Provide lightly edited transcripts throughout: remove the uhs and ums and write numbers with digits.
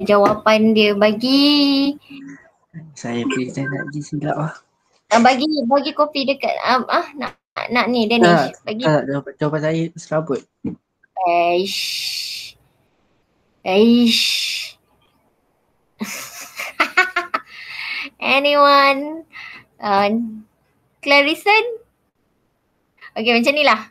jawapan dia. Bagi Saya present nak pergi silap lah. bagi kopi dekat nak ni Danish. Bagi. Tak, jawapan saya serabut. Aish. Anyone? Clarison? Okay, macam ni lah.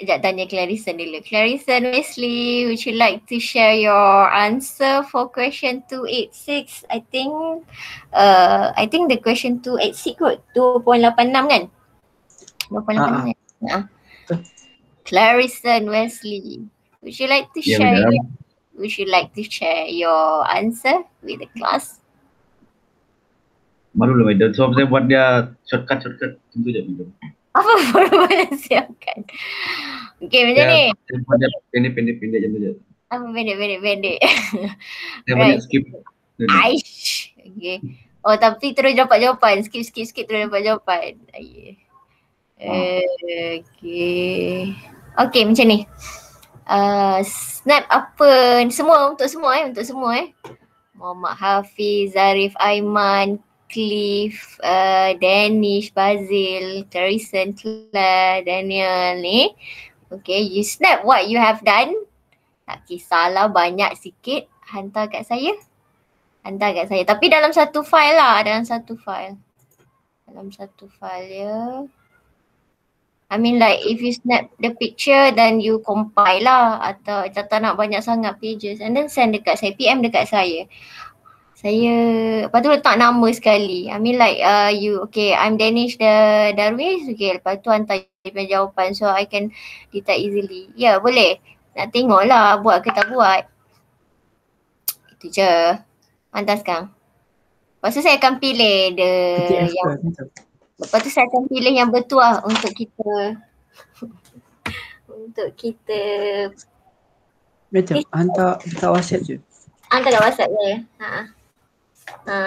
Sekejap tanya Clarison dulu. Clarison Wesley, would you like to share your answer for question 286? I think the question 286 kot. 2.86 kan? 2.86 kan? Clarison Wesley, would you like to share your answer with the class? Malu lah madam. So saya buat dia shortcut tunggu je madam. Apa boleh siapkan? Okay, macam ni. Saya buat dia pendek je. Apa pendek? Saya banyak skip. Aish. Okay. Oh, tapi terus dapat jawapan. Skip terus dapat jawapan. Okay, macam ni. Snap apa? Untuk semua. Muhammad Hafiz, Zarif Aiman, Cliff, Danish, Bazil, Clarison, Claire, Daniel ni. Okay, you snap what you have done. Tak kisahlah banyak sikit. Hantar kat saya. Tapi dalam satu file lah. Dalam satu file ya. I mean like if you snap the picture then you compile lah. Atau tak nak banyak sangat pages. And then send dekat saya. PM dekat saya. Lepas tu letak nama sekali. I mean like okay, I'm Danish Darwish. Okay, lepas tu hantar jawapan so I can detect easily. Ya, boleh. Nak tengok lah buat ke tak buat. Itu je. Hantar sekarang. Lepas tu saya akan pilih lepas tu saya akan pilih yang betul lah untuk kita. Macam hantar WhatsApp je. Hantar kat WhatsApp je.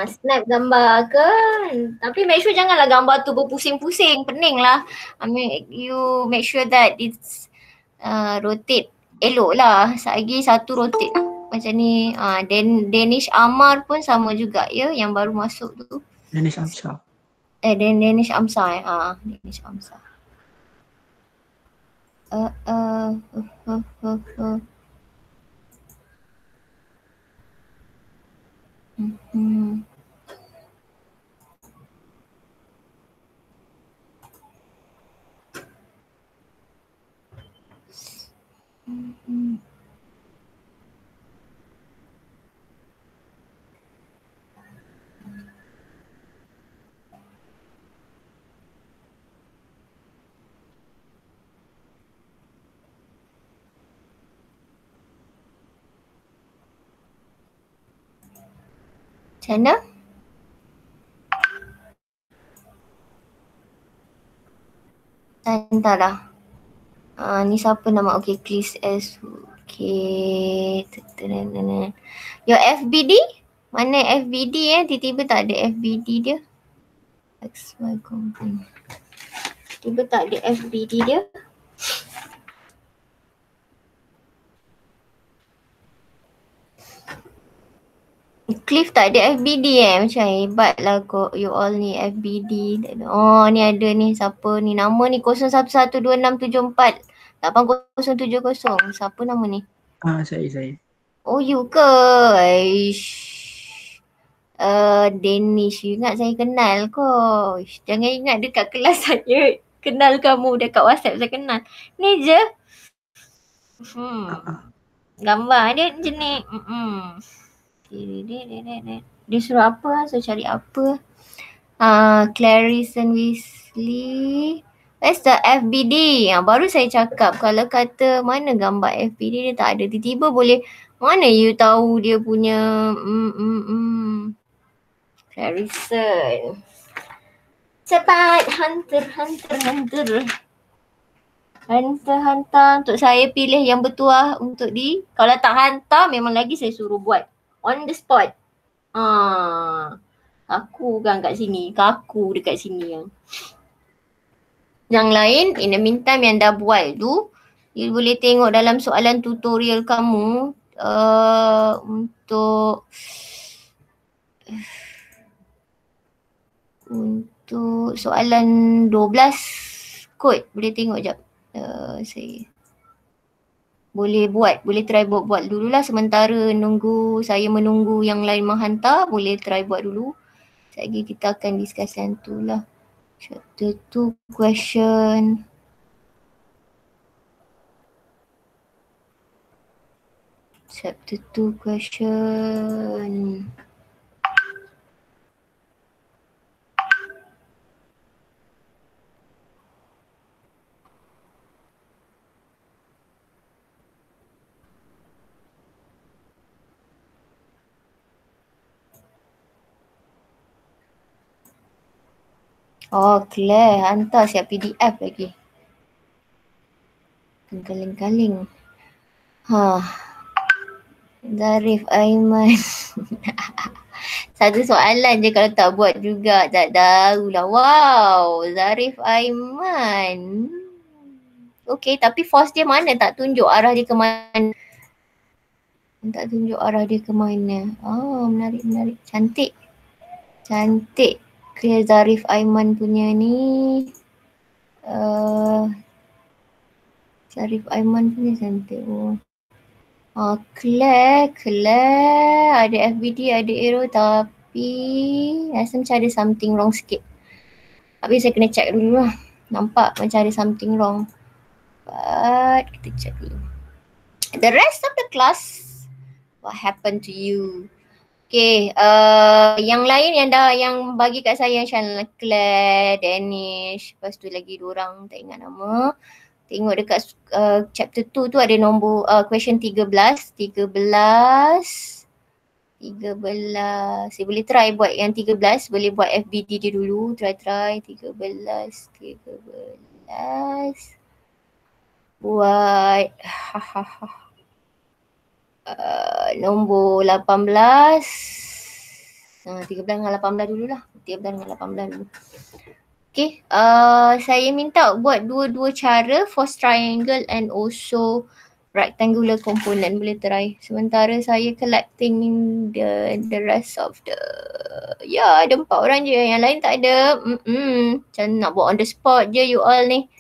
Snap gambar ke, tapi make sure janganlah gambar tu berpusing-pusing, pening lah. I mean you make sure that it's rotate elok lah. Satu rotate macam ni. Danish Amar pun sama juga ya, yang baru masuk tu. Danish Amsar. Danish Amsar. Danish Amsar. Macam mana? Hantar dah. Ni siapa nama? Okay, Chris S. Okay. Your FBD? Mana FBD tiba-tiba tak ada FBD dia. XY company. Tiba tak ada FBD dia. Cliff tak ada FBD macam hebat lah kok. You all ni FBD. Oh ni ada ni siapa ni, nama ni 011267488070. Siapa nama ni? Saya. Oh you ke? Danish, you ingat saya kenal kok. Jangan ingat dekat kelas saya kenal kamu, dekat WhatsApp saya kenal. Ni je. Gambar dia macam ni. Dia suruh apa? So cari apa? Clarison Wesley. Where's the FBD? Baru saya cakap kalau kata mana gambar FBD dia tak ada. Tiba-tiba boleh, mana you tahu dia punya Clarison. Cepat hantar untuk saya pilih yang betul lah untuk kalau tak hantar memang lagi saya suruh buat on the spot. Kaku kan kat sini. Kaku dekat sini yang. Yang lain in the meantime yang dah buat tu, you boleh tengok dalam soalan tutorial kamu Untuk soalan 12 kod boleh tengok jap. Saya boleh try buat dululah sementara saya menunggu yang lain menghantar, boleh try buat dulu. Sekejap lagi kita akan discuss yang tu lah. Chapter 2 question. Chapter 2 question. Oh, Claire hantar siap PDF lagi. Kaling-kaling. Zarif Aiman. Satu soalan je kalau tak buat juga tak tahulah. Wow, Zarif Aiman. Okay, tapi force dia mana? Tak tunjuk arah dia ke mana. Tak tunjuk arah dia ke mana. Oh, menarik. Cantik. Clear Zarif Aiman punya ni. Zarif Aiman punya cantik. Claire. Ada FBD, ada arrow tapi rasa macam ada something wrong sikit. Tapi saya kena check dulu lah. Nampak macam ada something wrong. But kita check dulu. The rest of the class, what happened to you? Okay, yang lain yang bagi kat saya channel Claire, Danish, lepas tu lagi 2 orang tak ingat nama. Tengok dekat chapter 2 tu ada nombor question 13. Saya boleh try buat yang 13, boleh buat FBD dia dulu, try 13. Buat nombor 18. 13 dengan 18 dululah. 13 dengan 18 dulu. Okay, saya minta buat dua cara force triangle and also rectangular component, boleh try. Sementara saya collecting the rest of the, ada 4 orang je, yang lain tak ada. Macam nak buat on the spot je you all ni.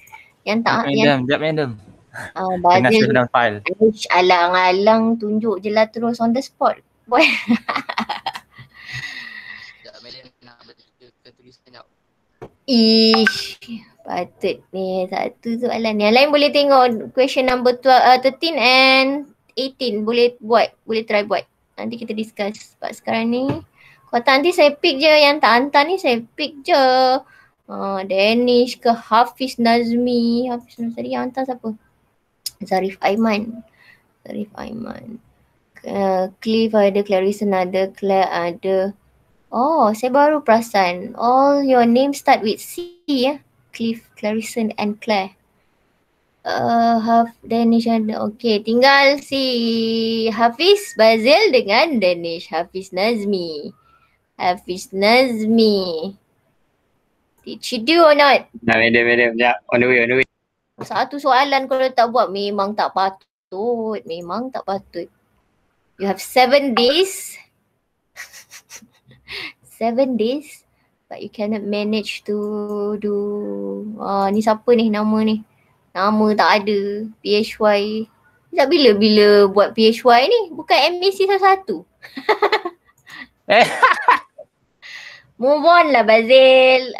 Yang tak Madam. Tengah Bazil save dalam file. alang-alang tunjuk je lah terus on the spot. Buat. Madam nak betul tulis sekejap. Patut ni satu soalan. Yang lain boleh tengok question number 13 and 18. Boleh try buat. Nanti kita discuss. Sebab sekarang ni nanti saya pick je, yang tak hantar ni saya pick je. Danish ke Hafiz Nazmi tadi yang hantar siapa? Zarif Aiman. Cliff ada, Clarison ada, Claire ada. Oh, saya baru perasan. All your name start with C ya. Cliff, Clarison and Claire. Danish ada. Okay, tinggal si Hafiz Bazil dengan Danish. Hafiz Nazmi. Did you do or not? Nah, madam. Ya, on the way. Satu soalan kalau tak buat memang tak patut. You have 7 days. 7 days. But you cannot manage to do. Ni siapa ni nama ni? Nama tak ada. PHY. Sekejap bila buat PHY ni? Bukan MAC 11. Move on lah Bazil.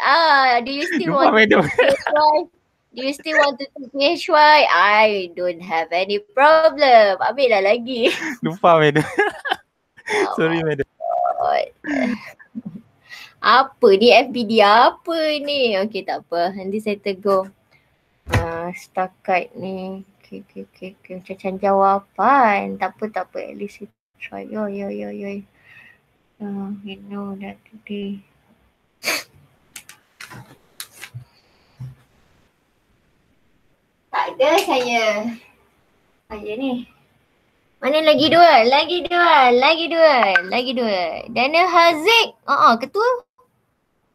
Do you still want to do PHY? Do you still want to do PHY? I don't have any problem. Ambil lah lagi. Lupa madam. Sorry madam. Apa ni FBD apa ni? Okay tak apa. Nanti saya tegur. Setakat ni. Okay. Macam jawapan. Tak apa. At least you try. Yo. You know that today. Tak ada saya ni. Mana lagi dua. Daniel Haziq. Ketua.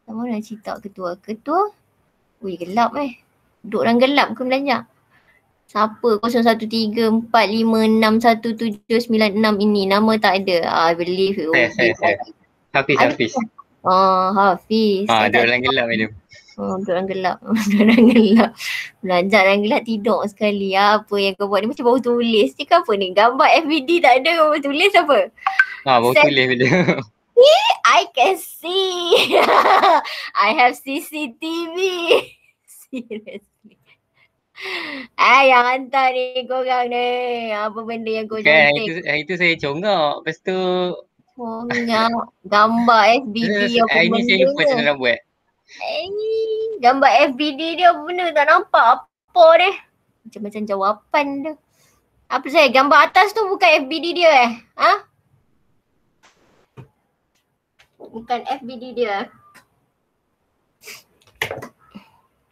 Sama nak cerita ketua. Ui gelap Duduk orang gelap ke belanja. Siapa 0134561796 ini? Nama tak ada. I believe you. Saya. Hafiz. Hafiz. Dua orang gelap madam. Duduk dalam gelap. Duduk dalam gelap. Belajar dalam gelap tidur sekali. Apa yang kau buat ni macam baru tulis. Ni apa ni? Gambar FBD tak ada, baru tulis apa? Baru tulis madam. I can see. I have CCTV. Seriously. Yang hantar ni korang ni. Apa benda yang kau cantik? Hari tu saya congak. Lepas tu gambar FBD apa hari benda ni saya lupa macam mana nak buat. Gambar FBD dia apa benda tak nampak apa dia. Macam jawapan dia. Apa saya? Gambar atas tu bukan FBD dia Bukan FBD dia.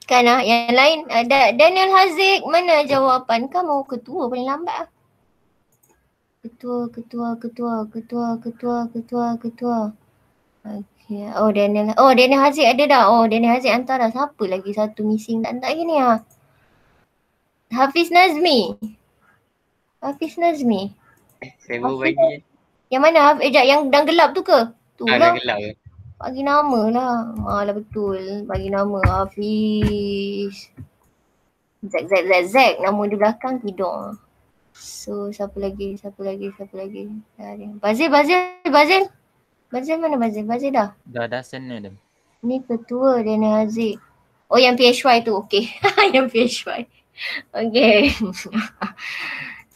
Kan yang lain ada Daniel Haziq, mana jawapan kamu? Ketua paling lambat Ketua. Okay. Daniel Haziq ada dah. Daniel Haziq hantar dah. Siapa lagi satu missing tak hantar gini Hafiz Nazmi. Saya baru bagi. Yang mana? Yang dan gelap tu ke? Tu lah. Gelap ke? Bagi nama lah. Lah betul. Bagi nama Hafiz. Zek. Nama di belakang tidur. So siapa lagi? Bazil. Bazil mana Bazil? Bazil dah? Dah send madam. Ni ketua Daniel Haziq. Yang PHY tu. Okay. Yang PHY. Okay.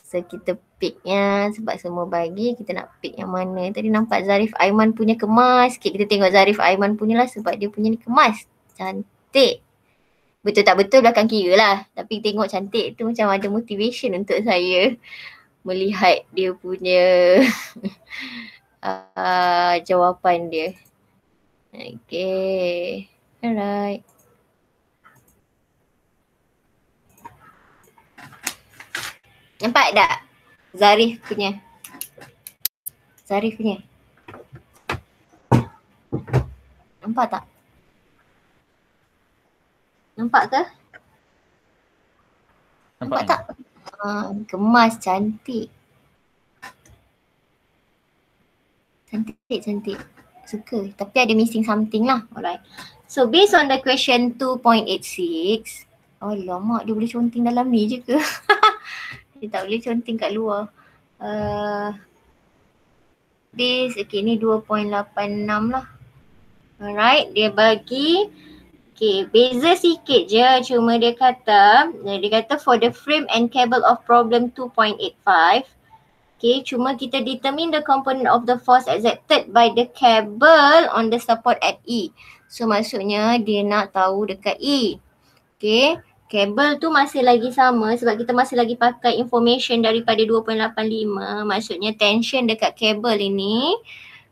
So kita picknya sebab semua bagi, kita nak pick yang mana. Tadi nampak Zarif Aiman punya kemas. Okay, kita tengok Zarif Aiman punya lah sebab dia punya ni kemas. Cantik. Betul tak betul belakang kira lah. Tapi tengok cantik tu macam ada motivation untuk saya melihat dia punya jawapan dia. Okay. Alright. Nampak tak? Zarif punya. Nampak tak? Nampak ke? Nampak tak? Kemas, cantik. Cantik. Suka. Tapi ada missing something lah. Alright. So based on the question 2.86. Alamak, dia boleh conteng dalam ni je ke? Dia tak boleh conteng kat luar. Base, okay ni 2.86 lah. Alright, dia bagi. Okay, beza sikit je. Cuma dia kata for the frame and cable of problem 2.85. Okay, cuma kita determine the component of the force exerted by the cable on the support at E. So maksudnya dia nak tahu dekat E. Okay. Kabel tu masih lagi sama sebab kita masih lagi pakai information daripada 2.85. Maksudnya tension dekat kabel ini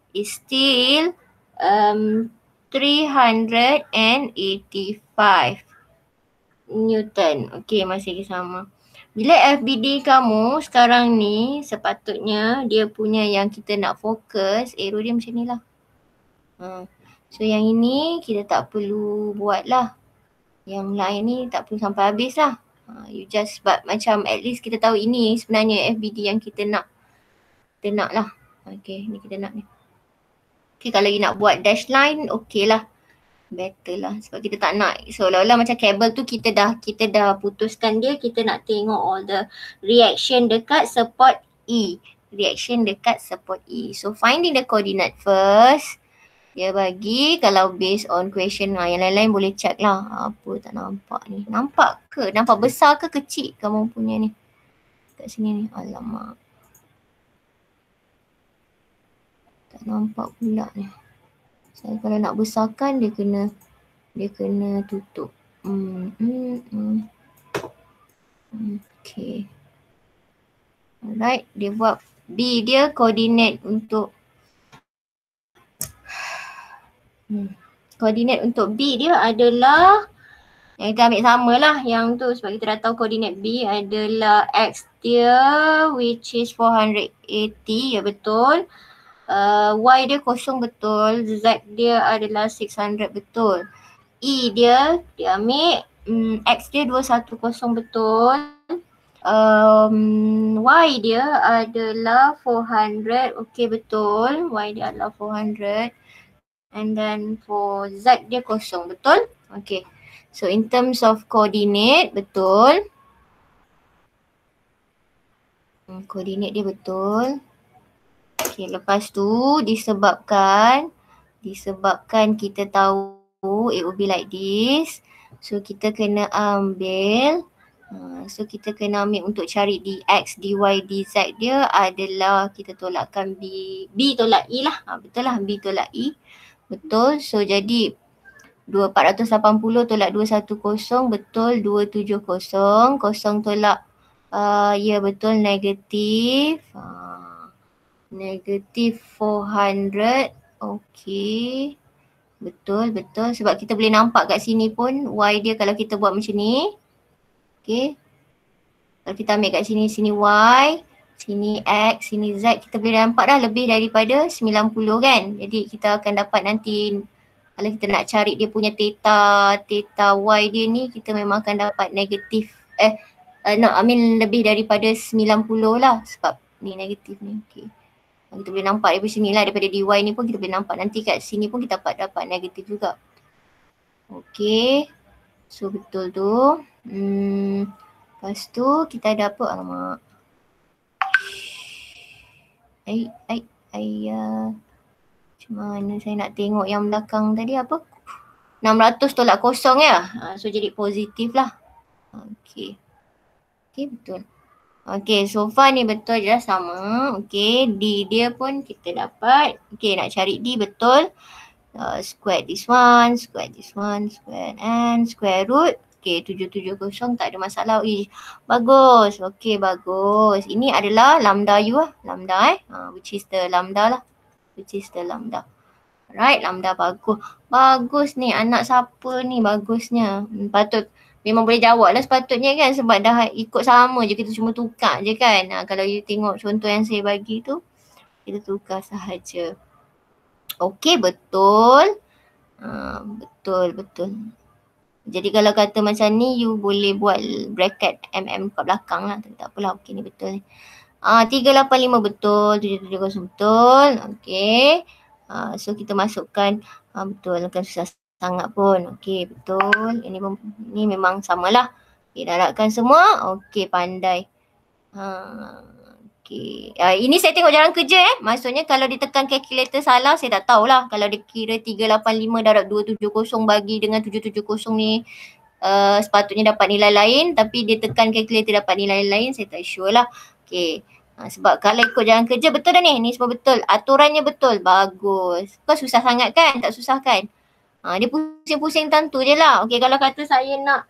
is still 385 Newton. Okay, masih lagi sama. Bila FBD kamu sekarang ni sepatutnya dia punya yang kita nak fokus, arrow dia macam ni lah. So yang ini kita tak perlu buat lah. Yang lain ni tak perlu sampai habis lah. You just but macam at least kita tahu ini sebenarnya FBD yang kita nak. Kita nak lah. Okay, ni kita nak ni. Okay, kalau you nak buat dash line, okay lah. Better lah sebab kita tak nak. Seolah-olah macam kabel tu kita dah putuskan dia. Kita nak tengok all the reaction dekat support E. So finding the coordinate first. Dia bagi kalau based on question yang lain-lain boleh check lah. Apa tak nampak ni. Nampak ke? Nampak besar ke kecil kamu punya ni? Kat sini ni. Alamak. Tak nampak pula ni. Saya kalau nak besarkan dia kena tutup. Okay. Alright. Dia buat B dia coordinate untuk koordinat untuk B dia adalah yang kita ambil sama lah yang tu sebab kita dah tahu koordinat B adalah X dia which is 480, ya betul. Y dia kosong betul, Z dia adalah 600 betul. E dia ambil X dia 210 betul. Y dia adalah 400. Okay, betul. Y dia adalah 400. And then for Z dia kosong, betul? Okay. So in terms of coordinate, betul. Koordinat dia betul. Okay, lepas tu disebabkan kita tahu it will be like this. So kita kena ambil untuk cari dx, dy, dz dia adalah kita tolakkan b tolak e lah. Betul lah, b tolak e. Betul. So jadi 480 tolak 210 betul 270. Kosong tolak ya betul negatif. Negatif 400. Okey. Betul. Sebab kita boleh nampak kat sini pun y dia kalau kita buat macam ni. Okey. Kalau kita ambil kat sini y, sini x, sini z, kita boleh nampak dah lebih daripada 90 kan. Jadi kita akan dapat nanti kalau kita nak cari dia punya theta y dia ni, kita memang akan dapat negatif lebih daripada 90 lah sebab ni negatif ni. Okey. Kita boleh nampak daripada sini lah, daripada dy ni pun kita boleh nampak nanti kat sini pun kita dapat negatif juga. Okey. So betul tu. Lepas tu kita ada apa? Alamak. Macam mana saya nak tengok yang belakang tadi apa? 600 tolak kosong ya. So jadi positif lah. Okey. Okey, betul. Okey, so far ni betul je dah sama. Okey, D dia pun kita dapat. Okey, nak cari D betul. Square this one, square and square root. Okey, 770 tak ada masalah. Bagus. Okey, bagus. Ini adalah lambda U lah. Lambda which is the lambda lah. Alright, lambda bagus. Bagus ni, anak siapa ni bagusnya. Patut memang boleh jawab lah sepatutnya kan sebab dah ikut sama je, kita cuma tukar je kan. Kalau you tengok contoh yang saya bagi tu, kita tukar sahaja. Okey, betul. Betul. Jadi kalau kata macam ni, you boleh buat bracket kat belakang lah. Tak apalah, okey ni betul ni. 385 betul, 770 betul. Okey. So kita masukkan, betul, bukan susah sangat pun. Okey, betul. Ini memang samalah. Okey, darabkan semua. Okey, pandai. Okey. Ini saya tengok jalan kerja Maksudnya kalau ditekan kalkulator salah, saya tak tahulah. Kalau dia kira 385 darab 270 bagi dengan 770 ni sepatutnya dapat nilai lain, tapi dia tekan kalkulator dapat nilai lain, saya tak sure lah. Okey. Sebab kalau ikut jalan kerja betul dah ni. Ni semua betul. Aturannya betul. Bagus. Kau susah sangat kan? Tak susah kan? Dia pusing-pusing tentu je lah. Okey, kalau kata saya nak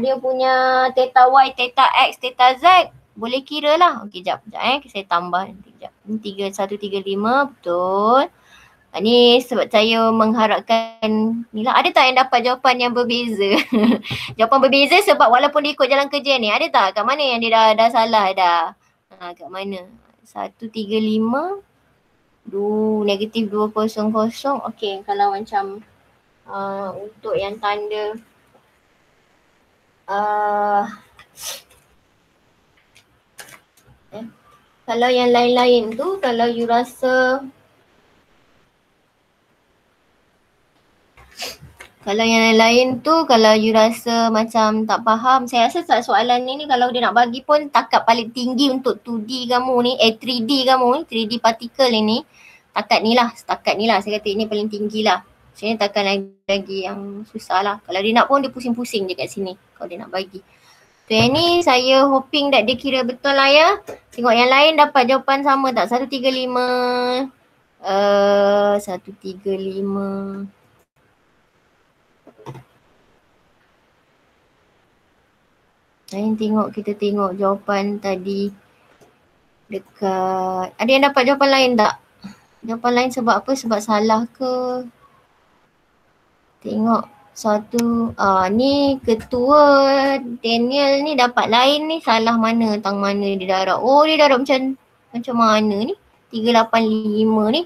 dia punya theta y, theta x, theta z, boleh kira lah. Okey, jap. Saya tambah nanti. Sekejap. Ni 3135 betul. Ni sebab saya mengharapkan ni lah. Ada tak yang dapat jawapan yang berbeza? Jawapan berbeza sebab walaupun dia ikut jalan kerja ni. Ada tak? Kat mana yang dia dah salah dah? Kat mana? 135 negatif 200. Okey, kalau macam untuk yang tanda kalau yang lain-lain tu, kalau you rasa kalau you rasa macam tak faham, saya rasa soalan ni kalau dia nak bagi pun takat paling tinggi untuk 2D kamu ni, 3D kamu ni, 3D particle ini, takat ni lah, saya kata ini paling tinggi lah. Maksudnya takkan lagi yang susah lah. Kalau dia nak pun dia pusing-pusing je kat sini kalau dia nak bagi. So yang ni saya hoping that dia kira betul lah ya. Tengok yang lain dapat jawapan sama tak? 135. 135. Kita tengok jawapan tadi dekat. Ada yang dapat jawapan lain tak? Jawapan lain sebab apa? Sebab salah ke? Tengok satu. Ni ketua Daniel ni dapat lain ni, salah mana? Tang mana dia darab? Oh, dia darab macam mana ni? 385 ni.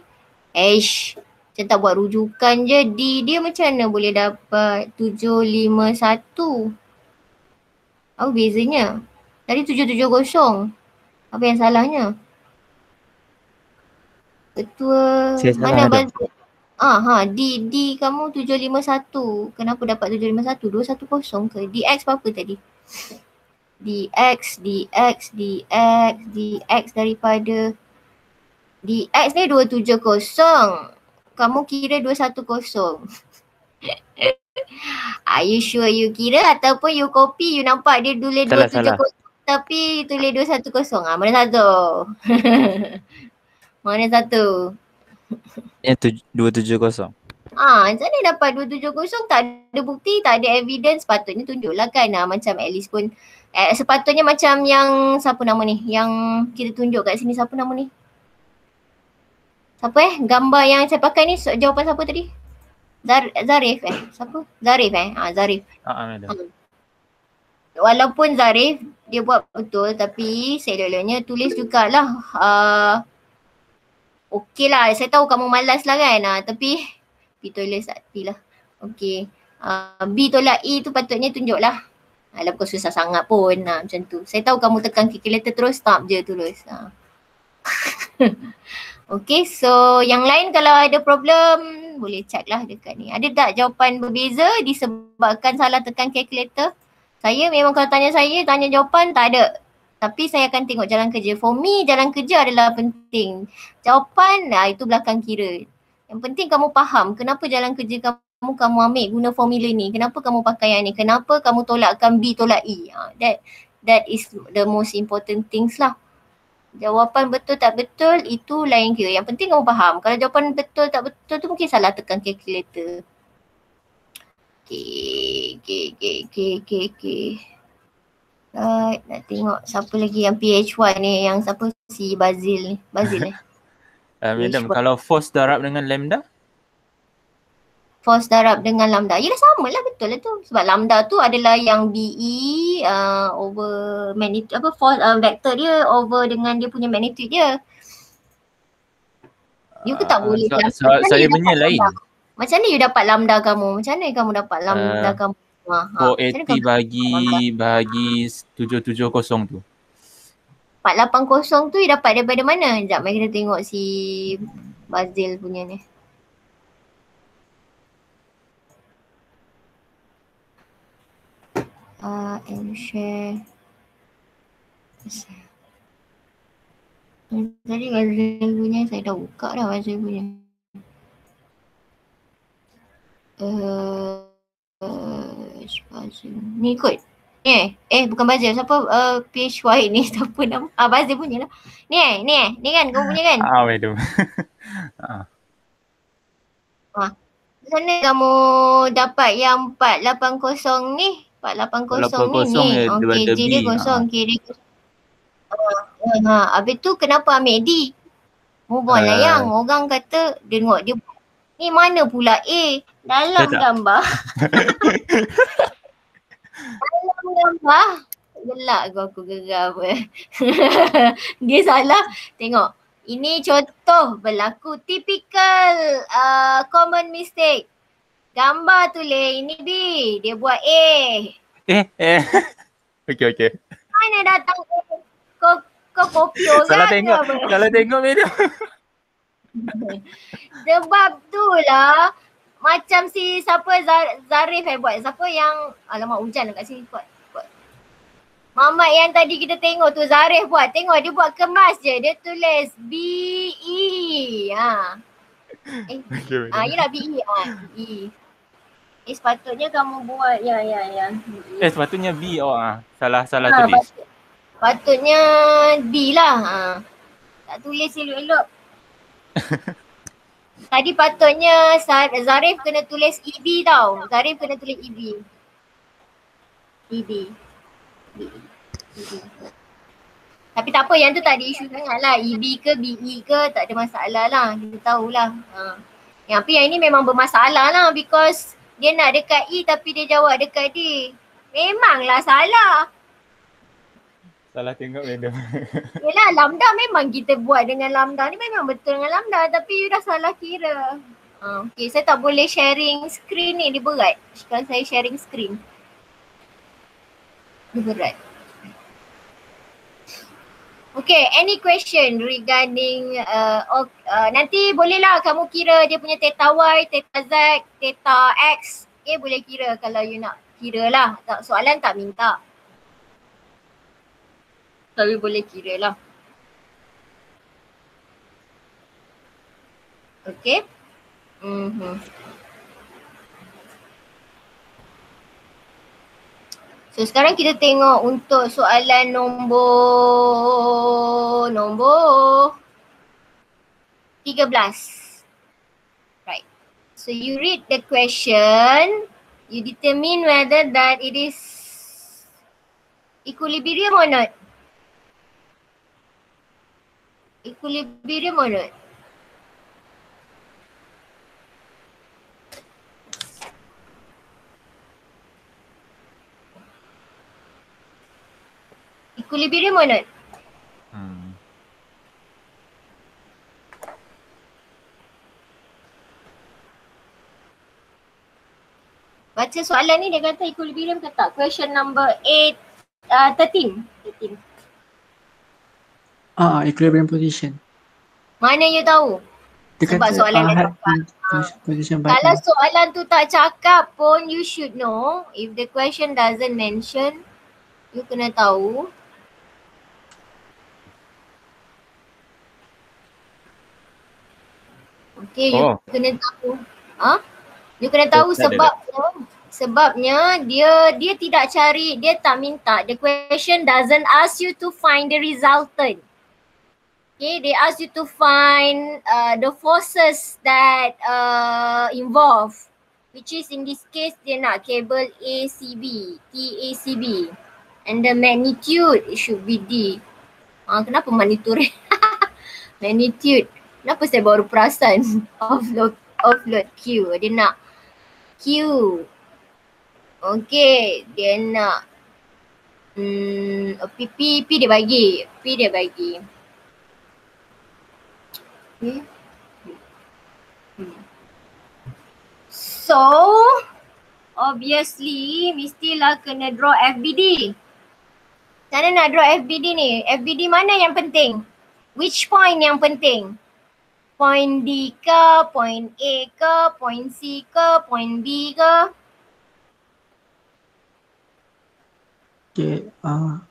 Macam tak buat rujukan je. D dia macam mana boleh dapat 751? Apa bezanya? Tadi 770. Apa yang salahnya? Ketua Saya salah mana ada. Bazil? D kamu 751. Kenapa dapat 751? 210 ke? DX apa tadi? DX daripada DX ni 270. Kamu kira 210. Are you sure you kira ataupun you copy, you nampak dia tulis Salah. 270 tapi tulis 210. Mana satu? Mana satu? Yang 270. Macam mana dapat 270? Tak ada bukti, tak ada evidence. Sepatutnya tunjuklah kan. Macam at least pun sepatutnya macam yang siapa nama ni? Yang kita tunjuk kat sini, siapa nama ni? Siapa gambar yang saya pakai ni jawapan siapa tadi? Zarif siapa? Zarif Zarif. Madam. Walaupun Zarif dia buat betul tapi selolanya tulis jugalah okey lah, saya tahu kamu malas lah kan, tapi B tulis P lah. Okey. B tolak E tu patutnya tunjuk lah. Alah bukan susah sangat pun macam tu. Saya tahu kamu tekan calculator terus stop je tulis. Okey, so yang lain kalau ada problem boleh check lah dekat ni. Ada tak jawapan berbeza disebabkan salah tekan calculator? Saya memang kalau tanya jawapan tak ada. Tapi saya akan tengok jalan kerja. For me, jalan kerja adalah penting. Jawapan itu belakang kira. Yang penting kamu faham kenapa jalan kerja kamu ambil guna formula ni. Kenapa kamu pakai yang ni. Kenapa kamu tolakkan B tolak E. That is the most important things lah. Jawapan betul tak betul itu lain kira. Yang penting kamu faham. Kalau jawapan betul tak betul tu mungkin salah tekan calculator. Okay. Right, nak tengok siapa lagi yang PH1 ni, yang siapa si Bazil ni. Madam, kalau force darab dengan lambda? Force darab dengan lambda. Yelah sama lah, betul lah tu. Sebab lambda tu adalah yang BE over magnitude, force vector dia over dengan dia punya magnitude dia. You ke tak boleh kan? Saya punya lain. Macam mana you dapat lambda kamu? Macam mana kamu dapat lambda kamu? 480 bahagi 770 tu. 480 tu you dapat daripada mana? Sekejap mari kita tengok si Bazil punya ni. And share. Tadi Bazil punya saya dah buka dah Bazil punya. Bazil. Ni kot. Bukan Bazil. Siapa PHY ni? Siapa nama? Bazil punya lah. Ni kan kamu punya kan? Madam. Macam mana kamu dapat yang 480 ni? 480 ni. Okey, J dia kosong, K dia kosong. Habis tu kenapa ambil D? Move on lah yang orang kata dia tengok dia ni mana pula A dalam gambar. Dalam gambar. Gelak aku geram. Dia salah. Tengok. Ini contoh berlaku typical common mistake. Gambar tulis ini B, dia buat A. Okey. Mana datang A? Kau copy orang Salah tengok madam. Sebab tu lah macam si siapa Zarif buat. Siapa yang alamak hujan dekat sini buat. Mamat yang tadi kita tengok tu Zarif buat. Tengok dia buat kemas je. Dia tulis BE. Yelah BE. E. Sepatutnya kamu buat ya. Sepatutnya B. Salah tulis. Patutnya D lah. Tak tulis elok-elok. Tadi patutnya Zarif kena tulis EB tau. Zarif kena tulis EB. Tapi tak apa, yang tu tak ada isu sangat lah. EB ke BE ke tak ada masalah lah. Kita tahulah. Tapi yang ini memang bermasalah lah because dia nak dekat E tapi dia jawab dekat D. Memanglah salah. Salah tengok madam. Yelah lambda memang kita buat dengan lambda ni memang betul dengan lambda tapi you dah salah kira. Okay, saya tak boleh sharing screen ni, dia berat kalau saya sharing screen. Dia berat. Okay, any question regarding nanti bolehlah kamu kira dia punya theta Y, theta Z, theta X. Okay, boleh kira kalau you nak kira lah. Tak, soalan tak minta. Tapi boleh kira lah. Okay. So sekarang kita tengok untuk soalan nombor 13. Right. So you read the question, you determine whether that it is equilibrium or not. Equilibrium or not. Equilibrium or not? Baca soalan ni dia kata equilibrium ke tak? Question number 13. Equilibrium position. Mana you tahu? Dia Sebab kata soalan dia had cakap. position by Kalau hand. soalan tu tak cakap pun you should know. If the question doesn't mention, you kena tahu. Okay, you kena tahu. You kena tahu sebabnya dia tidak cari, dia tak minta. The question doesn't ask you to find the resultant. Okay, they ask you to find the forces that involved, which is in this case dia nak kabel ACB, TACB, and the magnitude it should be D. Kenapa magnitude? Magnitude. Kenapa saya baru perasan offload Q? Dia nak Q. Okay, dia nak P dia bagi. Okay. So, obviously mestilah kena draw FBD. Macam mana nak draw FBD ni? FBD mana yang penting? Which point yang penting? Point D ke, point A ke, point C ke, point B ke? Okay,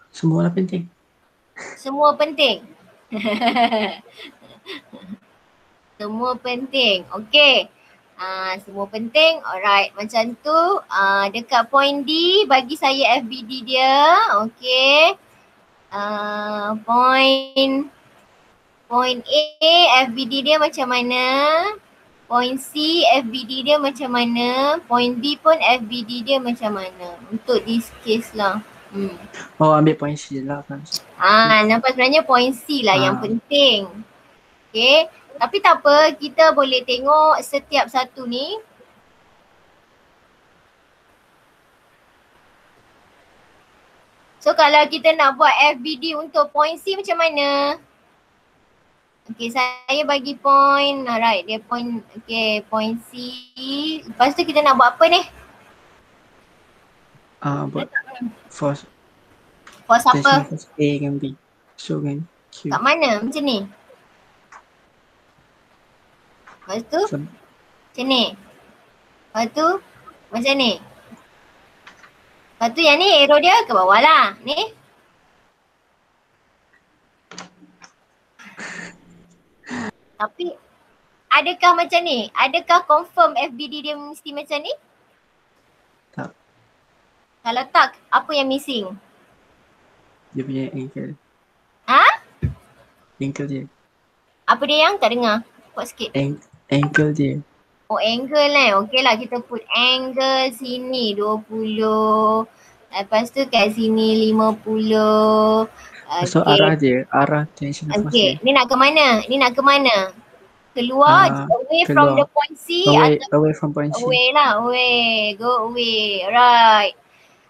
semua lah penting. Semua penting. Semua penting. Okay. Semua penting. Alright. Macam tu. Dekat point D, bagi saya FBD dia. Okay. Point A, FBD dia macam mana? Point C, FBD dia macam mana? Point B pun FBD dia macam mana? Untuk this case lah. Ambil point C lah kan. Nampak sebenarnya point C lah yang penting. Okay. Tapi tak apa, kita boleh tengok setiap satu ni. So kalau kita nak buat FBD untuk point C macam mana? Okay, saya bagi point. Alright, dia point. Okay, point C. Lepas tu kita nak buat apa ni? Buat force. Force apa? Force A dengan B. So kan Q. Kat mana? Macam ni? Lepas tu? Macam ni? Lepas tu? Macam ni? Lepas tu yang ni arrow dia ke bawah lah. Ni? Tapi adakah macam ni? Adakah confirm FBD dia mesti macam ni? Tak. Kalau tak, apa yang missing? Dia punya angle. Angle dia. Apa dia yang? Tak dengar. Kuat sikit. Angle dia. Oh, angle Okay lah, kita put angle sini 20. Lepas tu kat sini 50. So arah tension force dia. Ni nak ke mana? Keluar away from the point C away from point C. Away lah, go away. Alright.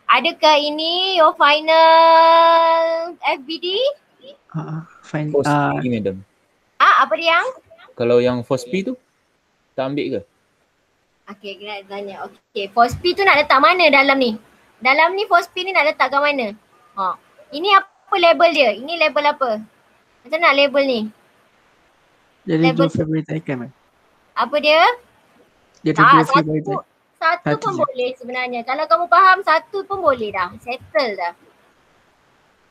Adakah ini your final FBD? Fine. Force P madam. Apa dia yang? Kalau yang force P tu tak ambil ke? Okay, kena tanya. Okay, force P tu nak letak mana dalam ni? Dalam ni force P ni nak letak kat mana? Ini apa label dia? Ini label apa? Macam nak label ni? Jadi Label dua favorite icon kan? apa dia? Dia ada Tak, dua satu favorite icon. satu Satu pun je. boleh sebenarnya. Kalau kamu faham satu pun boleh dah. Settle dah.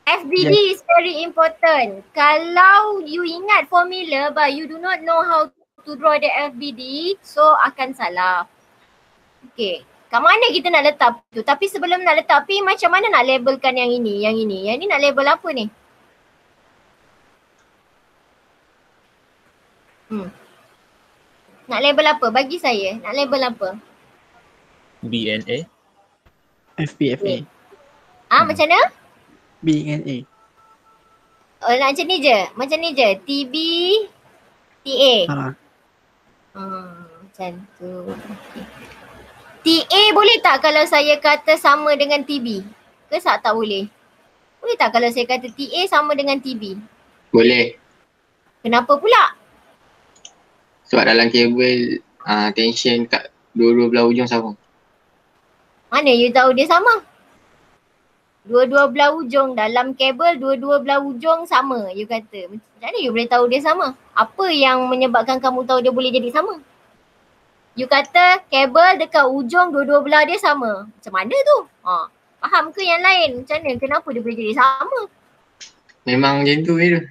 FBD is very important. Kalau you ingat formula but you do not know how to draw the FBD, so akan salah. Okay. Kat mana kita nak letak tu? Tapi sebelum nak letak P, macam mana nak labelkan yang ini, yang ini? Yang ni nak label apa ni? Nak label apa? Bagi saya, nak label apa? BNA. FPFA. Macam mana? BNA. Oh, nak macam ni je? Macam ni je? TB, TA. Macam tu. Okay. TA boleh tak kalau saya kata sama dengan TB? Ke tak boleh? Boleh tak kalau saya kata TA sama dengan TB? Boleh. Kenapa pula? Sebab dalam kabel tension kat dua-dua belah hujung sama. Mana you tahu dia sama? Dua-dua belah hujung dalam kabel, dua-dua belah hujung sama you kata. Macam mana you boleh tahu dia sama? Apa yang menyebabkan kamu tahu dia boleh jadi sama? You kata kabel dekat hujung dua-dua belah dia sama. Macam mana tu? Faham ke yang lain? Macam mana? Kenapa dia boleh jadi sama? Memang macam tu je.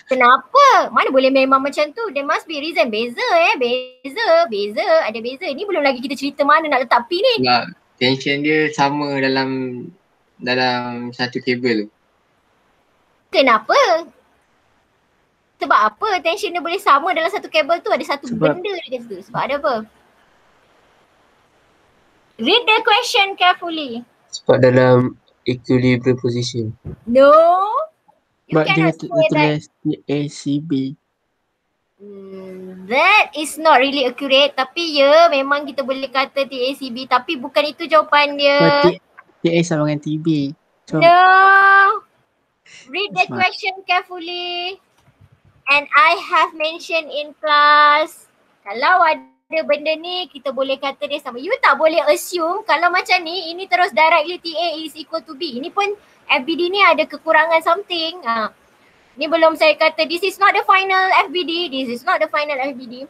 Kenapa? Mana boleh memang macam tu? There must be reason. Beza. Ada beza. Ni belum lagi kita cerita mana nak letak P ni. Sebab tension dia sama dalam satu kabel tu. Kenapa? Sebab apa tension dia boleh sama dalam satu kabel tu? Ada satu benda dekat situ. Sebab ada apa? Read the question carefully. Sebab dalam equilibrium position. No. You But dia cannot say that. tulis TACB. That is not really accurate. Tapi memang kita boleh kata TACB. Tapi bukan itu jawapan dia. TA sama dengan TB. So, No. Read the Smart. question carefully. And I have mentioned in class, kalau ada benda ni kita boleh kata dia sama. You tak boleh assume kalau macam ni, ini terus directly TA is equal to B. Ini pun FBD ni ada kekurangan something. Ni belum saya kata this is not the final FBD. This is not the final FBD.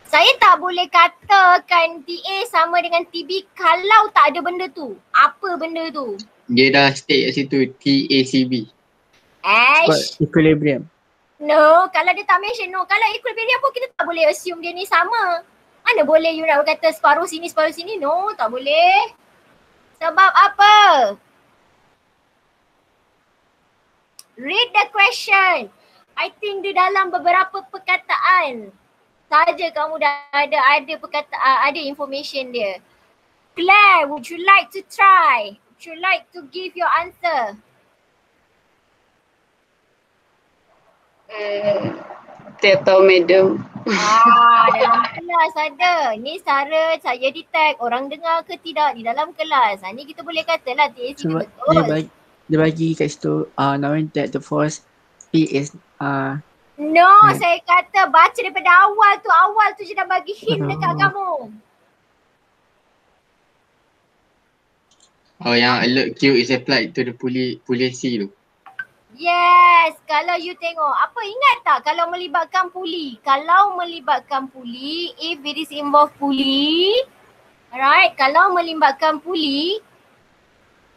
Saya tak boleh katakan TA sama dengan TB kalau tak ada benda tu. Apa benda tu? Dia dah state kat situ TACB. Ash. sebab equilibrium. No, kalau dia tak mention no. Kalau equilibrium pun kita tak boleh assume dia ni sama. Mana boleh you nak kata separuh sini, separuh sini? No, tak boleh. Sebab apa? Read the question. I think di dalam beberapa perkataan saja kamu dah ada perkataan, ada information dia. Claire, would you like to try? Would you like to give your answer? Tak tahu madam. Dalam kelas ada. Ni cara saya detect orang dengar ke tidak di dalam kelas. Ni kita boleh katalah TAC Sebab betul. dia bagi kat situ knowing that the force P is No, saya kata baca daripada awal tu je dah bagi hint dekat kamu. Oh, yang alert Q is applied to the pulley C tu. Yes, kalau you tengok, apa ingat tak kalau melibatkan puli? Kalau melibatkan puli, if it is involve puli, alright, kalau melibatkan puli,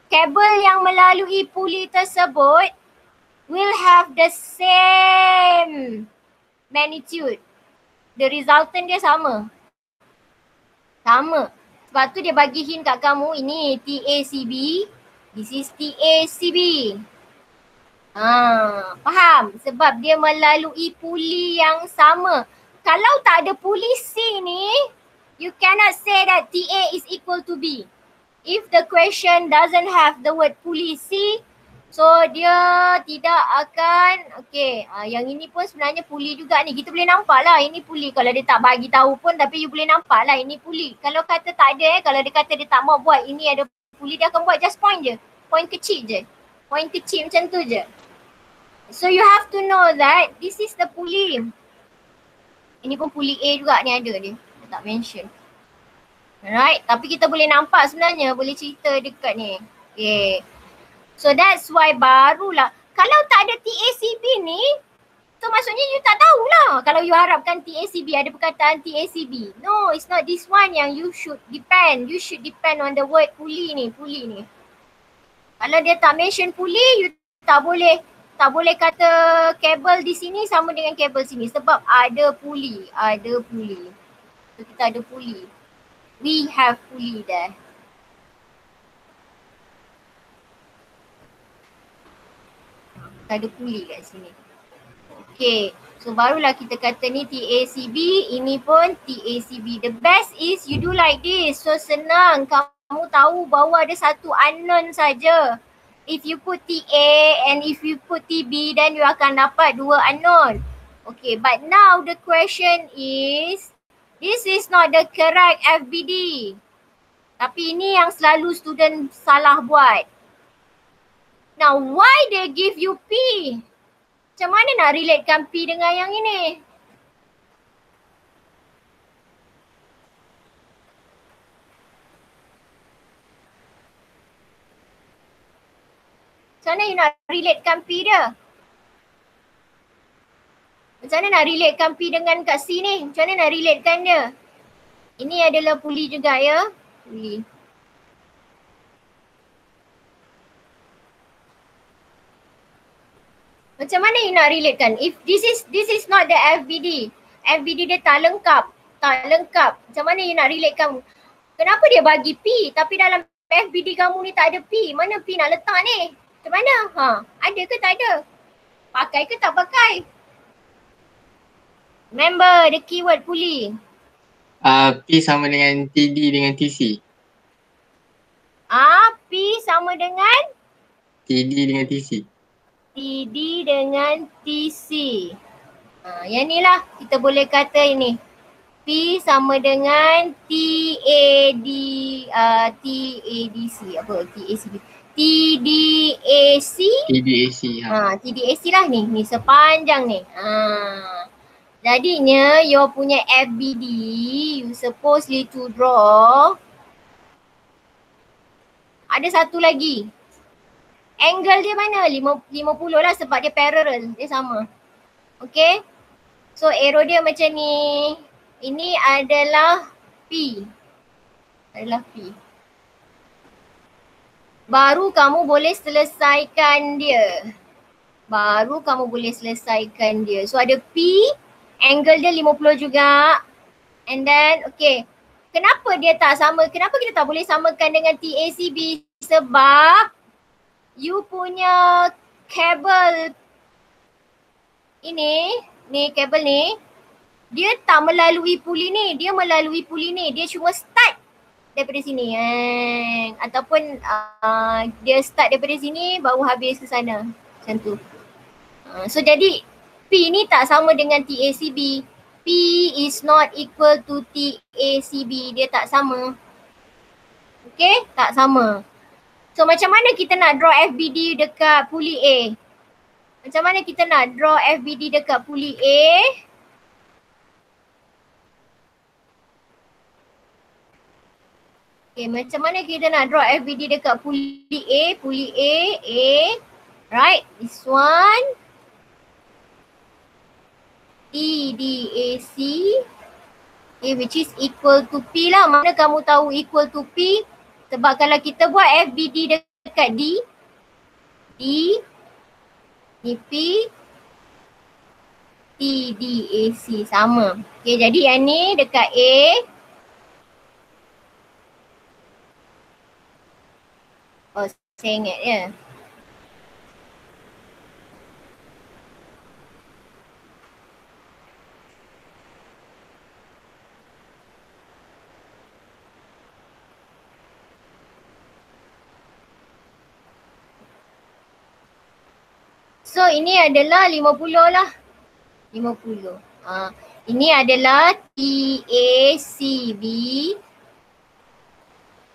kabel yang melalui puli tersebut will have the same magnitude. The resultant dia sama. Sama. Sebab tu dia bagi hint kat kamu, ini TACB, this is TACB. Faham? Sebab dia melalui puli yang sama. Kalau tak ada puli C ni, you cannot say that TA is equal to B. If the question doesn't have the word puli C, so dia tidak akan, yang ini pun sebenarnya puli juga ni. Kita boleh nampak lah ini puli. Kalau dia tak bagi tahu pun tapi you boleh nampak lah ini puli. Kalau kata tak ada kalau dia kata dia tak mau buat ini ada puli, dia akan buat just point je. Point kecil je. Point kecil macam tu je. So you have to know that this is the puli. Ini pun puli A juga ni ada dia. Dia tak mention. Alright, tapi kita boleh nampak sebenarnya, boleh cerita dekat ni. Okay. So that's why barulah. Kalau tak ada TACB ni, so maksudnya you tak tahulah kalau you harapkan TACB, ada perkataan TACB. No, it's not this one yang you should depend. You should depend on the word pulley ni. Kalau dia tak mention pulley, you tak boleh kata kabel di sini sama dengan kabel sini sebab ada pulley. So kita ada pulley. We have pulley there. Ada pulley kat sini. Okay, so barulah kita kata ni TACB, ini pun TACB. The best is you do like this. So senang, kamu tahu bahawa ada satu unknown saja. If you put TA and if you put TB, then you akan dapat dua unknown. Okay, but now the question is, this is not the correct FBD. Tapi ini yang selalu student salah buat. Now, why they give you P? Macam mana nak relatekan P dengan yang ini? Macam mana you nak relatekan P dia? Macam mana nak relatekan P dengan kat C ni? Macam mana nak relatekan dia? Ini adalah pulley juga ya. Pulley. Macam mana you nak relatekan? If this is not the FBD. FBD dia tak lengkap. Macam mana you nak relatekan? Kenapa dia bagi P tapi dalam FBD kamu ni tak ada P? Mana P nak letak ni? Macam mana? Ada ke tak ada? Pakai ke tak pakai? Remember the keyword pulley. P sama dengan TD dengan TC. P sama dengan TD dengan TC. TD dengan TC. Yang ni lah kita boleh kata ini. P sama dengan TADC. Apa? TACB. TDAC. TDAC lah ni. Ni sepanjang ni. Jadinya your punya FBD you supposedly to draw. Ada satu lagi. Angle dia mana? 50 lah sebab dia parallel. Dia sama. Okay. So arrow dia macam ni. Ini adalah P. Baru kamu boleh selesaikan dia. So ada P. Angle dia 50 juga. And then okay. Kenapa dia tak sama? Kenapa kita tak boleh samakan dengan TACB? Sebab you punya kabel ini, kabel ni, dia tak melalui pulley ni, dia melalui pulley ni. Dia cuma start daripada sini. Ataupun dia start daripada sini baru habis ke sana. Macam tu. So jadi P ni tak sama dengan TACB. P is not equal to TACB. Dia tak sama. Okay? Tak sama. So macam mana kita nak draw FBD dekat pulley A? Macam mana kita nak draw FBD dekat pulley A? Okay, macam mana kita nak draw FBD dekat pulley A? Pulley A. Right, this one. TDAC. Okay, which is equal to P lah. Mana kamu tahu equal to P? Sebab kalau kita buat FBD dekat D, ni P, TDAC sama. Okay, jadi yang ni dekat A. Oh, saya ingat ya. So ini adalah 50 lah. 50. Ini adalah TACB.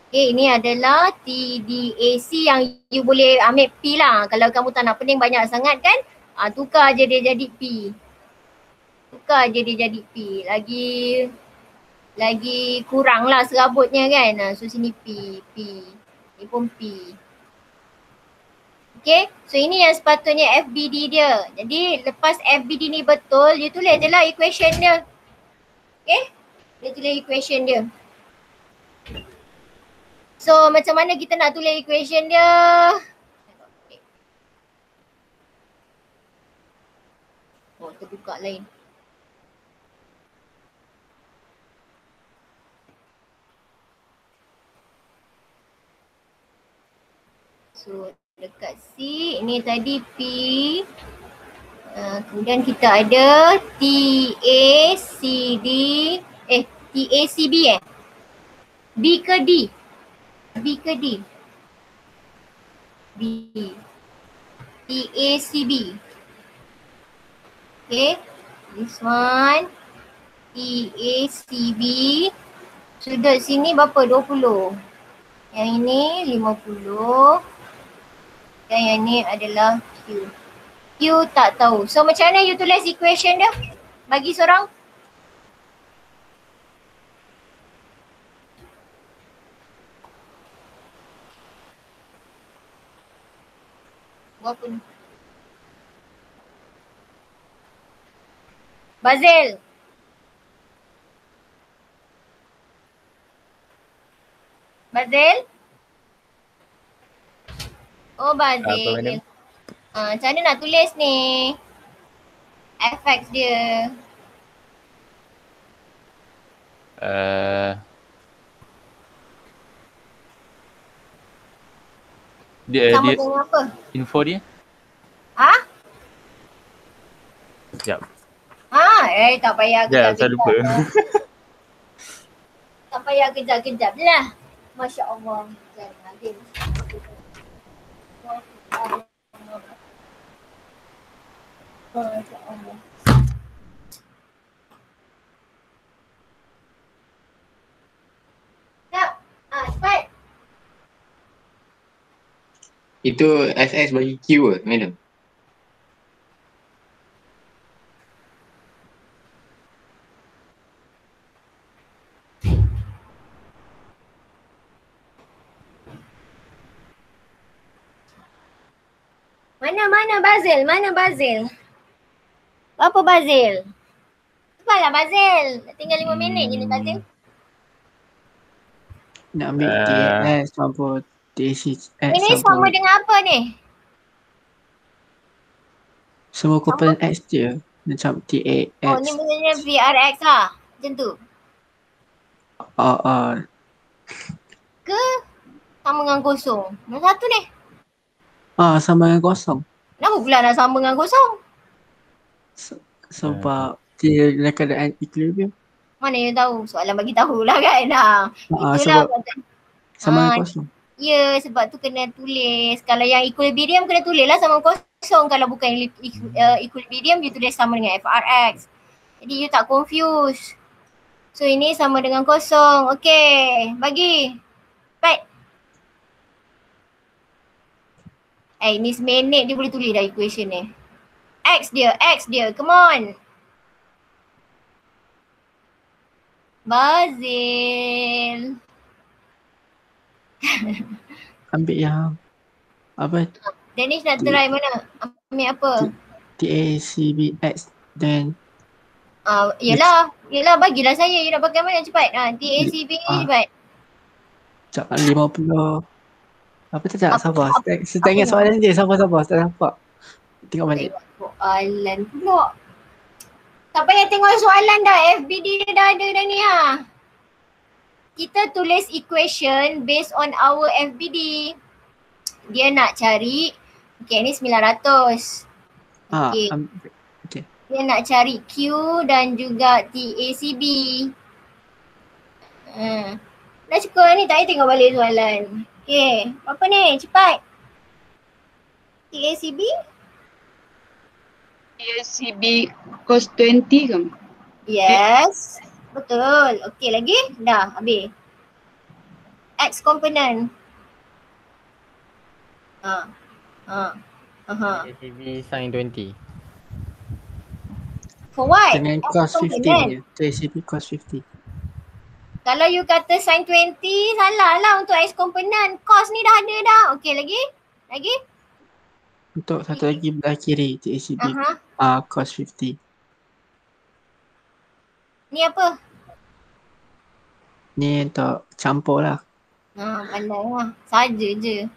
Okay, ini adalah TDAC yang you boleh ambil P lah. Kalau kamu tak nak pening banyak sangat kan, tukar je dia jadi P. Lagi kurang lah serabutnya kan. So sini P. Ni pun P. Okay, so ini yang sepatutnya FBD dia. Jadi lepas FBD ni betul, you tulis je lah equation dia. Okay, dia tulis equation dia. So macam mana kita nak tulis equation dia? Oh, terbuka lain. So dekat C, ini tadi P. Kemudian kita ada TACD. TACB B ke D? B ke D? B. TACB. Okay, this one TACB. Sudut sini berapa? 20. Yang ini 50. Dan yang ni adalah Q. Q tak tahu. So macam mana you tulis equation dia? Bagi seorang. Berapa ni? Bazil. Bazil? Oh, Bazil. Apa, madam? Macam mana nak tulis ni? FX dia. Sama Dia dengan apa? info dia. Ha? Sekejap. Tak payah Ya, saya lupa. Tak payah kejap-kejap lah. Masya Allah. Jangan adil. Masya Allah. Sekejap. Cepat. Itu SS bagi Q ke, madam? Mana Bazil? Mana Bazil? Apa Bazil? Cepatlah Bazil. Tinggal 5 minit je ni Bazil. Nak ambil TAS maupun TACS. Ini sama dengan apa ni? Semua komponen X je. Macam TAS. Oh, ni maksudnya VRX lah. Macam tu. Ke sama dengan kosong? Yang satu ni. Sama dengan kosong. Kenapa pula nak sama dengan kosong? Sebab dia dalam keadaan equilibrium. Mana you tahu? Soalan bagi tahulah kan. Itulah. Sebab sama dengan kosong. Ya, sebab tu kena tulis. Kalau yang equilibrium kena tulis lah sama kosong. Kalau bukan equilibrium, you tulis sama dengan FRX. Jadi you tak confuse. So ini sama dengan kosong. Okay, bagi. Cepat. Ni seminit dia boleh tulis dah equation ni. X dia. Come on. Bazil. Ambil yang apa? Danish nak try mana? Ambil apa? TACBX dan Yelah bagilah saya. You nak pakai mana cepat? TACB cepat. Sekejap 50. Apa tu tak sabar. Saya ingat soalan je. Sabar. Tak nampak. Tengok balik. Soalan pula. Tak payah tengok soalan dah. FBD dia dah ada dah ni ha. Kita tulis equation based on our FBD. Dia nak cari. Okay, ni 900. Okay. Dia nak cari Q dan juga TACB. Dah cukup ni, tak payah tengok balik soalan. Okay, apa ni? Cepat. TACB? TACB cos 20 ke? Yes. Betul. Okay lagi? Dah, habis. X component. TACB sin 20. For what? Dengan X cos 50 component. je. TACB cos 50. Kalau you kata sin 20, salah lah untuk X component. Cos ni dah ada dah. Okay lagi? Lagi? Untuk satu lagi belah kiri TACB cost 50. Ni apa? Ni untuk campur lah. Pandai lah. Saja je.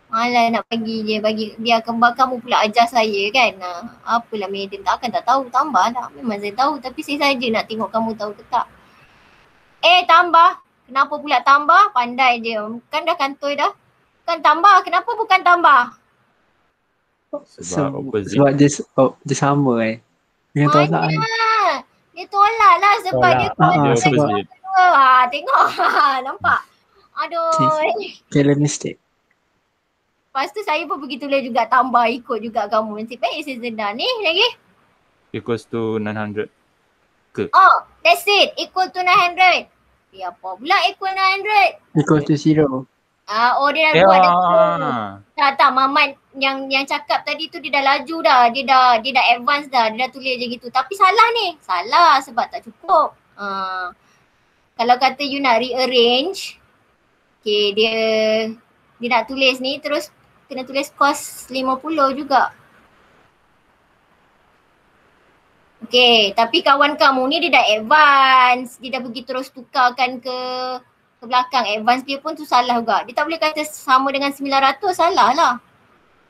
Malah nak bagi je, bagi biar kembar kamu pula ajar saya kan. Apalah madam takkan tak tahu, tambah lah. Memang saya tahu tapi saya saja nak tengok kamu tahu ke tak. Tambah. Kenapa pula tambah? Pandai je. Kan dah kantoi dah. Kan tambah. Kenapa bukan tambah? Sebab opposite. Sebab dia sama dengan tolak kan. Dia tolak lah sebab dia Dia sebab opposite. tengok. Nampak? Aduh. Killer mistake. Lepas tu saya pun pergi tulis juga tambah ikut juga kamu. Nasib baik saya sedar. Ni lagi. Equals to 900. That's it. Equal to 900. Apa pula equal 900? Equal to 0. Dia dah buat dah. Tak, Mamat yang cakap tadi tu dia dah laju dah. Dia dah advance dah. Dia dah tulis je gitu. Tapi salah ni. Salah sebab tak cukup. Kalau kata you nak rearrange. Okay, dia nak tulis ni terus kena tulis cost 50 juga. Okay, tapi kawan kamu ni dia dah advance. Dia dah pergi terus tukarkan ke belakang. Advance dia pun tu salah juga. Dia tak boleh kata sama dengan 900, salah lah.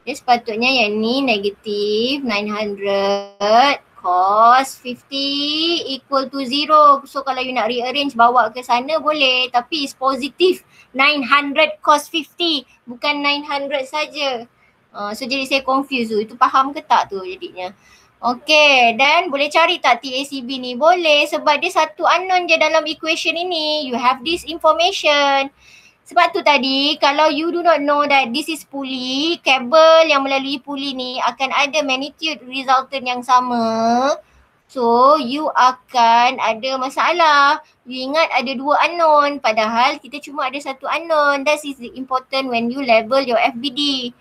Dia sepatutnya yang ni negatif 900 cos 50 equal to 0. So kalau you nak rearrange bawa ke sana boleh. Tapi is positif 900 cos 50. Bukan 900 saja. So jadi saya confused tu. Itu faham ke tak tu jadinya? Okay, dan boleh cari tak TACB ni? Boleh sebab dia satu unknown je dalam equation ini. You have this information. Sebab tu tadi kalau you do not know that this is pulley, kabel yang melalui pulley ni akan ada magnitude resultant yang sama. So you akan ada masalah. You ingat ada dua unknown padahal kita cuma ada satu unknown. That is important when you label your FBD.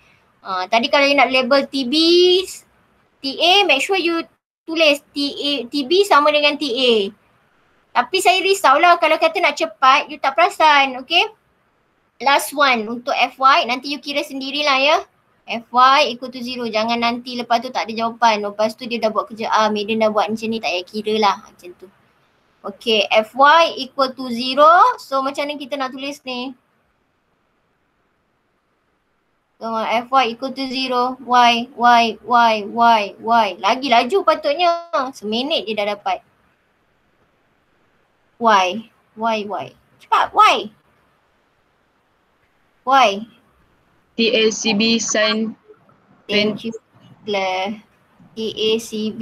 Tadi kalau you nak label TA, make sure you tulis TB sama dengan TA. Tapi saya risaulah kalau kata nak cepat, you tak perasan, okay? Last one untuk FY, nanti you kira sendirilah ya. FY equal to 0, jangan nanti lepas tu tak ada jawapan. Lepas tu dia dah buat kerja Maiden dah buat macam ni, tak payah kira lah macam tu. Okay, FY equal to 0, so macam mana kita nak tulis ni? FY equal to 0, Y. Lagi laju patutnya. Seminit je dah dapat. Y. Cepat, Y. TACB sin. Thank you, Claire. TACB.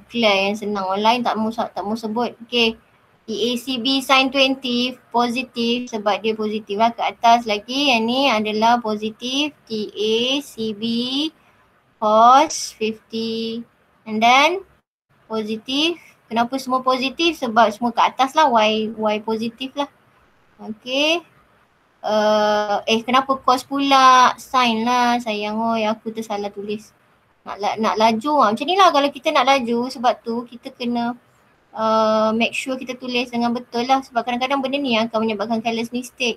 Claire yang senang. Online tak mau sebut. Okay. TACB sin 20 positif sebab dia positif lah ke atas lagi. Yang ni adalah positif TACB cos 50 and then positif. Kenapa semua positif? Sebab semua ke atas lah, Y positif lah. Okay. Kenapa cos pula? Sin lah sayang, aku tersalah tulis. Nak laju macam ni lah kalau kita nak laju. Sebab tu kita kena make sure kita tulis dengan betul lah sebab kadang-kadang benda ni akan menyebabkan careless mistake.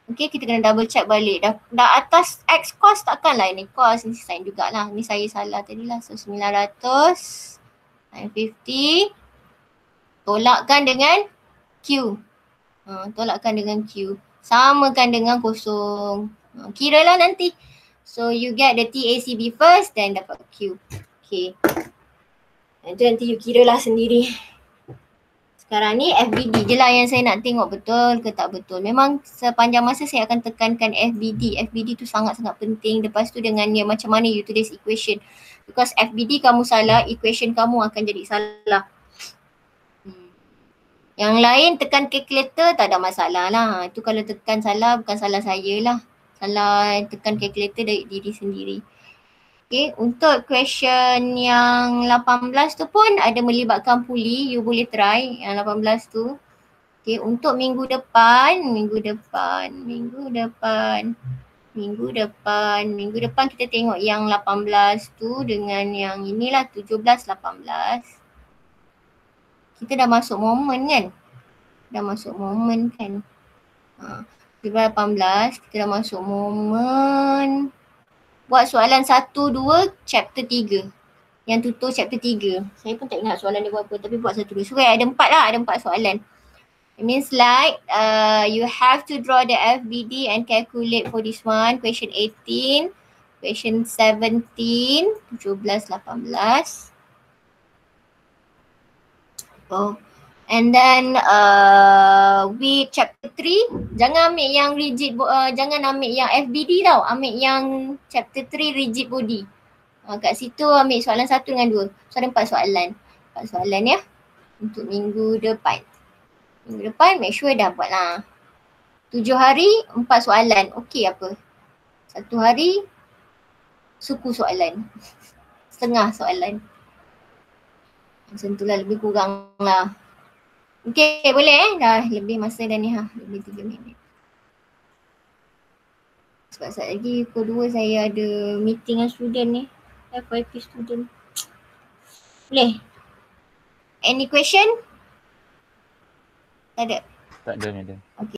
Okay, kita kena double check balik. Dah atas X cos takkan lah ini cos, ni sin jugalah. Ni saya salah tadi lah. So 900 sin 50 tolakkan dengan Q. Tolakkan dengan Q. Samakan dengan kosong. Kira lah nanti. So you get the TACB first then dapat Q. Okay. Itu nanti you kira lah sendiri. Sekarang ni FBD je lah yang saya nak tengok betul ke tak betul. Memang sepanjang masa saya akan tekankan FBD. FBD tu sangat-sangat penting. Lepas tu dengan dia macam mana you tulis equation. Because FBD kamu salah, equation kamu akan jadi salah. Yang lain tekan calculator tak ada masalah lah. Itu kalau tekan salah bukan salah saya lah. Salah tekan calculator dari diri sendiri. Okay, untuk question yang 18 tu pun ada melibatkan pulley, you boleh try yang 18 tu. Okay, untuk minggu depan kita tengok yang 18 tu dengan yang inilah 17, 18. Kita dah masuk momen kan? Dah masuk momen kan? 17, 18, kita dah masuk momen. buat soalan 1, 2, chapter 3. Yang tutur chapter 3. Saya pun tak ingat soalan dia berapa tapi buat 1, 2. So ada 4 lah, ada 4 soalan. It means like you have to draw the FBD and calculate for this one. Question 18, question 17, 17, 18. Oh. And then with chapter 3, jangan ambil yang rigid, jangan ambil yang FBD tau. Ambil yang chapter 3 rigid body. Kat situ ambil soalan 1 dengan 2. So ada 4 soalan. 4 soalan ya. Untuk minggu depan. Minggu depan make sure dah buat lah. 7 hari 4 soalan. Okey apa? 1 hari suku soalan. Setengah soalan. Macam tu lah, lebih kurang lah. Okey boleh dah lebih masa dah ni ha. Lebih 3 minit. Sebab saat lagi pukul 2 saya ada meeting dengan student ni. FYP student. Boleh? Any question? Tak ada? Tak ada, madam. Okay.